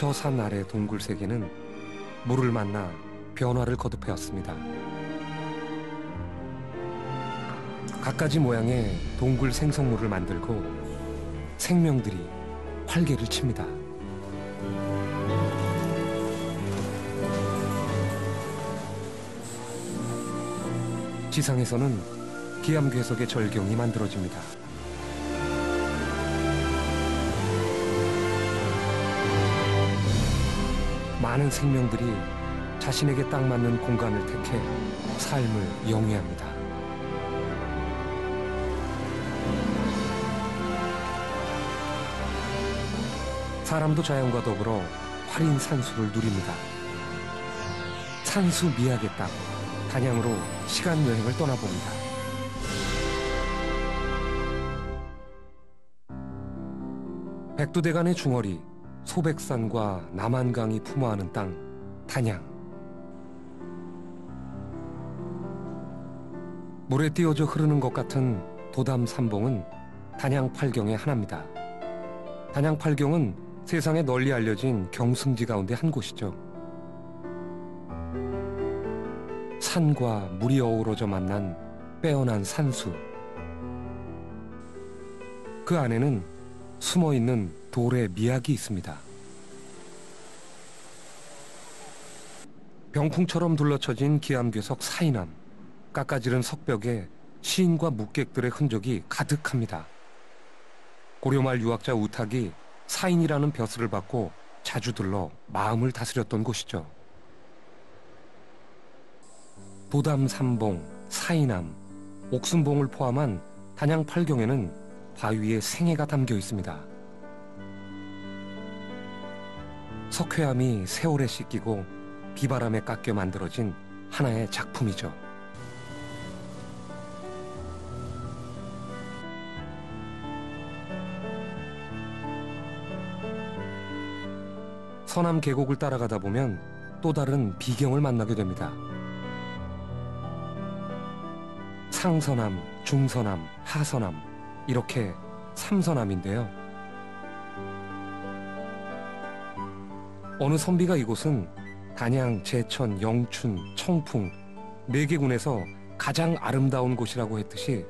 저 산 아래 동굴 세계는 물을 만나 변화를 거듭해왔습니다. 갖가지 모양의 동굴 생성물을 만들고 생명들이 활개를 칩니다. 지상에서는 기암괴석의 절경이 만들어집니다. 많은 생명들이 자신에게 딱 맞는 공간을 택해 삶을 영위합니다. 사람도 자연과 더불어 화린 산수를 누립니다. 산수 미학의 땅, 단양으로 시간 여행을 떠나봅니다. 백두대간의 중어리, 소백산과 남한강이 품어하는 땅, 단양. 물에 띄어져 흐르는 것 같은 도담 삼봉은 단양 팔경의 하나입니다. 단양 팔경은 세상에 널리 알려진 경승지 가운데 한 곳이죠. 산과 물이 어우러져 만난 빼어난 산수. 그 안에는 숨어있는 돌의 미학이 있습니다. 병풍처럼 둘러쳐진 기암괴석 사이남, 깎아지른 석벽에 시인과 묵객들의 흔적이 가득합니다. 고려말 유학자 우탁이 사인이라는 벼슬을 받고 자주 들러 마음을 다스렸던 곳이죠. 도담 삼봉, 사이남, 옥순봉을 포함한 단양 팔경에는 바위에 생애가 담겨 있습니다. 석회암이 세월에 씻기고 비바람에 깎여 만들어진 하나의 작품이죠. 서남 계곡을 따라가다 보면 또 다른 비경을 만나게 됩니다. 상서남, 중서남, 하서남, 이렇게 3서남인데요. 어느 선비가 이곳은 단양, 제천, 영춘, 청풍 4개 군에서 가장 아름다운 곳이라고 했듯이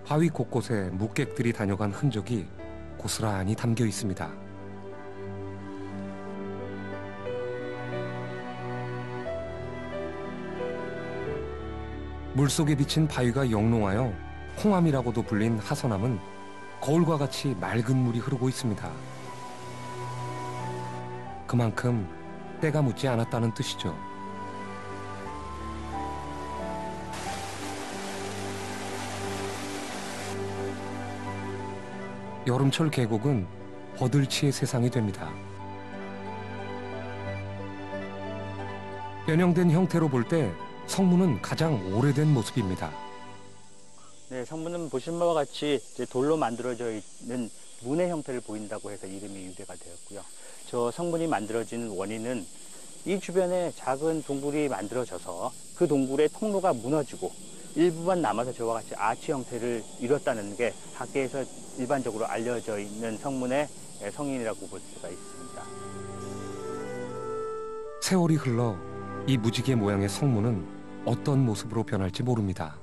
바위 곳곳에 묵객들이 다녀간 흔적이 고스란히 담겨 있습니다. 물속에 비친 바위가 영롱하여 홍암이라고도 불린 하서남은 거울과 같이 맑은 물이 흐르고 있습니다. 그만큼 때가 묻지 않았다는 뜻이죠. 여름철 계곡은 버들치의 세상이 됩니다. 변형된 형태로 볼 때 성문은 가장 오래된 모습입니다. 네, 성문은 보신 바와 같이 이제 돌로 만들어져 있는 문의 형태를 보인다고 해서 이름이 유래가 되었고요. 저 성문이 만들어진 원인은 이 주변에 작은 동굴이 만들어져서 그 동굴의 통로가 무너지고 일부만 남아서 저와 같이 아치 형태를 이뤘다는 게 학계에서 일반적으로 알려져 있는 성문의 성인이라고 볼 수가 있습니다. 세월이 흘러 이 무지개 모양의 성문은 어떤 모습으로 변할지 모릅니다.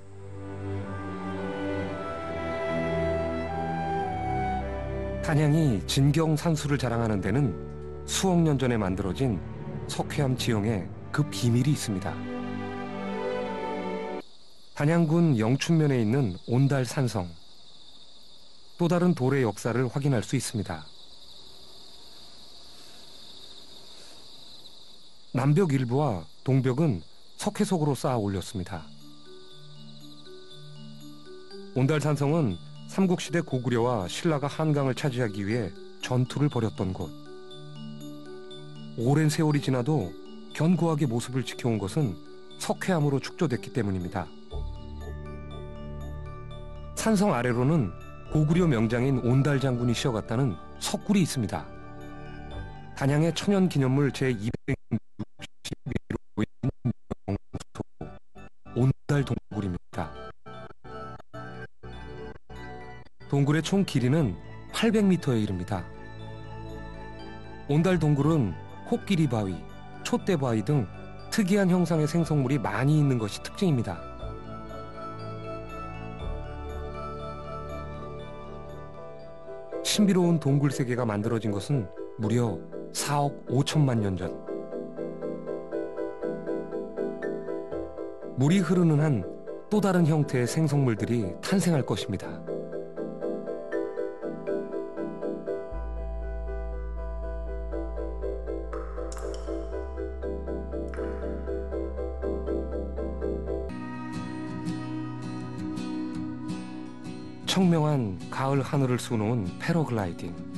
단양이 진경산수를 자랑하는 데는 수억 년 전에 만들어진 석회암 지형에 그 비밀이 있습니다. 단양군 영춘면에 있는 온달산성. 또 다른 돌의 역사를 확인할 수 있습니다. 남벽 일부와 동벽은 석회석으로 쌓아 올렸습니다. 온달산성은 삼국시대 고구려와 신라가 한강을 차지하기 위해 전투를 벌였던 곳. 오랜 세월이 지나도 견고하게 모습을 지켜온 것은 석회암으로 축조됐기 때문입니다. 산성 아래로는 고구려 명장인 온달 장군이 쉬어갔다는 석굴이 있습니다. 단양의 천연기념물 제261호 명소 온달 동굴입니다. 동굴의 총 길이는 800m에 이릅니다. 온달 동굴은 코끼리 바위, 촛대 바위 등 특이한 형상의 생성물이 많이 있는 것이 특징입니다. 신비로운 동굴 세계가 만들어진 것은 무려 4억 5천만 년 전. 물이 흐르는 한 또 다른 형태의 생성물들이 탄생할 것입니다. 청명한 가을 하늘을 수놓은 패러글라이딩.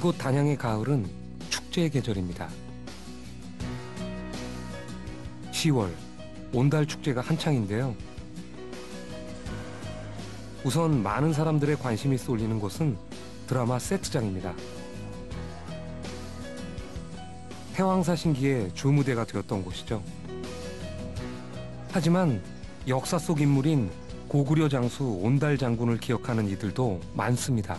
이곳 단양의 가을은 축제의 계절입니다. 10월 온달 축제가 한창인데요. 우선 많은 사람들의 관심이 쏠리는 곳은 드라마 세트장입니다. 태왕사 신기의 주무대가 되었던 곳이죠. 하지만 역사 속 인물인 고구려 장수 온달 장군을 기억하는 이들도 많습니다.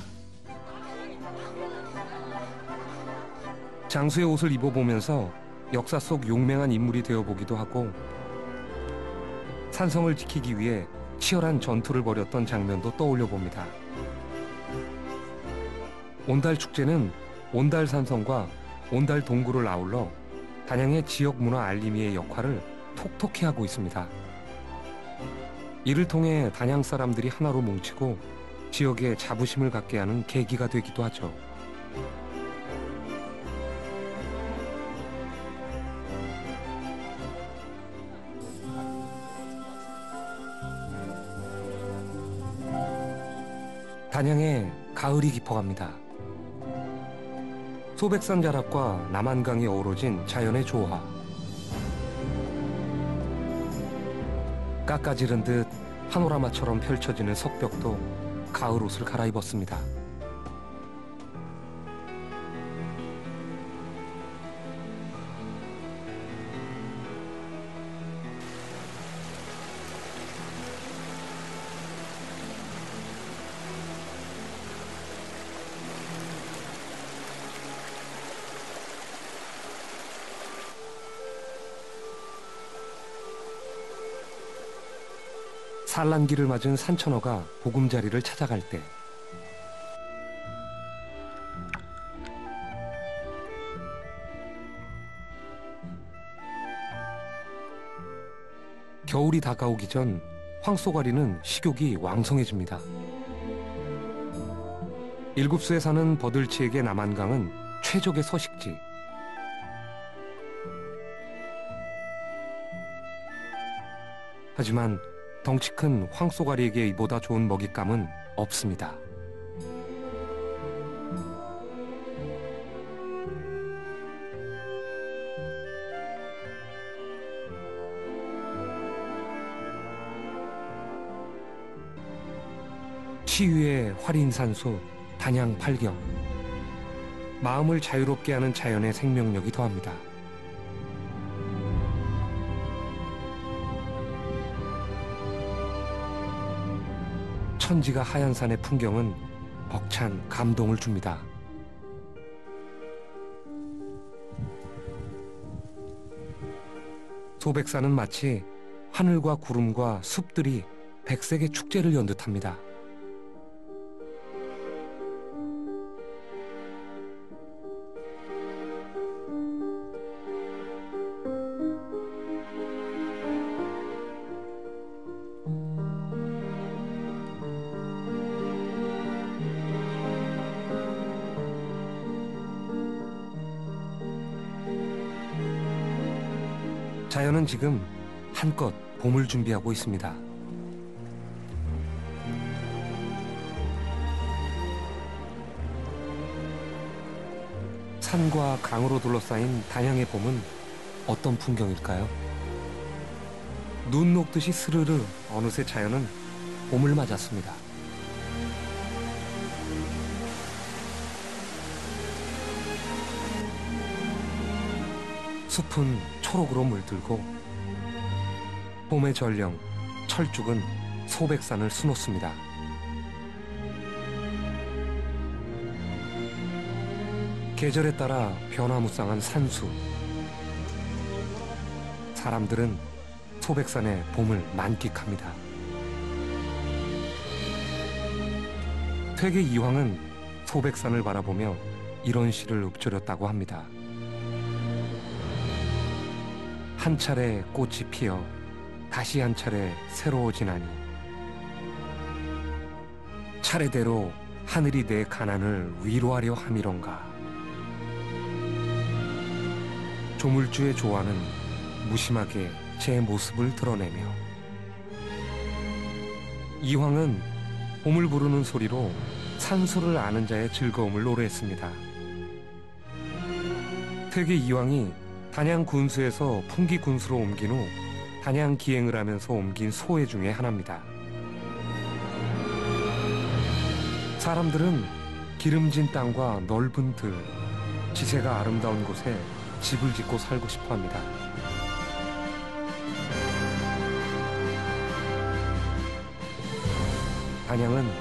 장수의 옷을 입어보면서 역사 속 용맹한 인물이 되어보기도 하고 산성을 지키기 위해 치열한 전투를 벌였던 장면도 떠올려 봅니다. 온달 축제는 온달 산성과 온달 동굴을 아울러 단양의 지역 문화 알림이의 역할을 톡톡히 하고 있습니다. 이를 통해 단양 사람들이 하나로 뭉치고 지역에 자부심을 갖게 하는 계기가 되기도 하죠. 단양에 가을이 깊어갑니다. 소백산 자락과 남한강이 어우러진 자연의 조화. 깎아지른 듯 파노라마처럼 펼쳐지는 석벽도 가을 옷을 갈아입었습니다. 산란기를 맞은 산천어가 보금자리를 찾아갈 때 겨울이 다가오기 전 황쏘가리는 식욕이 왕성해집니다. 일곱수에 사는 버들치에게 남한강은 최적의 서식지. 하지만 덩치 큰 황쏘가리에게 이보다 좋은 먹잇감은 없습니다. 치유의 활인산수 단양 팔경. 마음을 자유롭게 하는 자연의 생명력이 더합니다. 천지가 하얀 산의 풍경은 벅찬 감동을 줍니다. 소백산은 마치 하늘과 구름과 숲들이 백색의 축제를 연 듯합니다. 자연은 지금 한껏 봄을 준비하고 있습니다. 산과 강으로 둘러싸인 단양의 봄은 어떤 풍경일까요? 눈 녹듯이 스르르 어느새 자연은 봄을 맞았습니다. 숲은 초록으로 물들고 봄의 전령, 철쭉은 소백산을 수놓습니다. 계절에 따라 변화무쌍한 산수. 사람들은 소백산의 봄을 만끽합니다. 퇴계 이황은 소백산을 바라보며 이런 시를 읊조렸다고 합니다. 한 차례 꽃이 피어 다시 한 차례 새로워지나니 차례대로 하늘이 내 가난을 위로하려 함이런가. 조물주의 조화는 무심하게 제 모습을 드러내며 이황은 봄을 부르는 소리로 산수를 아는 자의 즐거움을 노래했습니다. 퇴계 이황이 단양 군수에서 풍기 군수로 옮긴 후 단양 기행을 하면서 옮긴 소회 중에 하나입니다. 사람들은 기름진 땅과 넓은 들, 지세가 아름다운 곳에 집을 짓고 살고 싶어 합니다. 단양은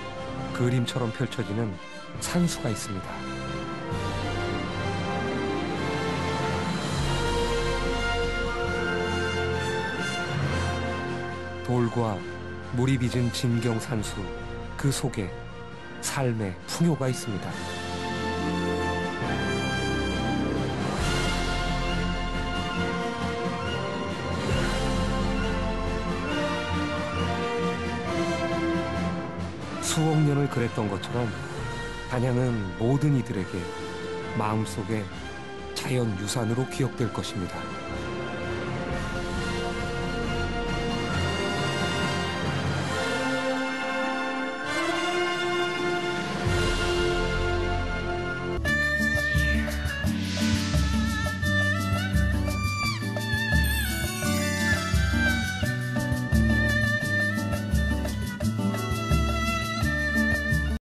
그림처럼 펼쳐지는 산수가 있습니다. 돌과 물이 빚은 진경산수, 그 속에 삶의 풍요가 있습니다. 수억 년을 그랬던 것처럼 단양은 모든 이들에게 마음속에 자연유산으로 기억될 것입니다.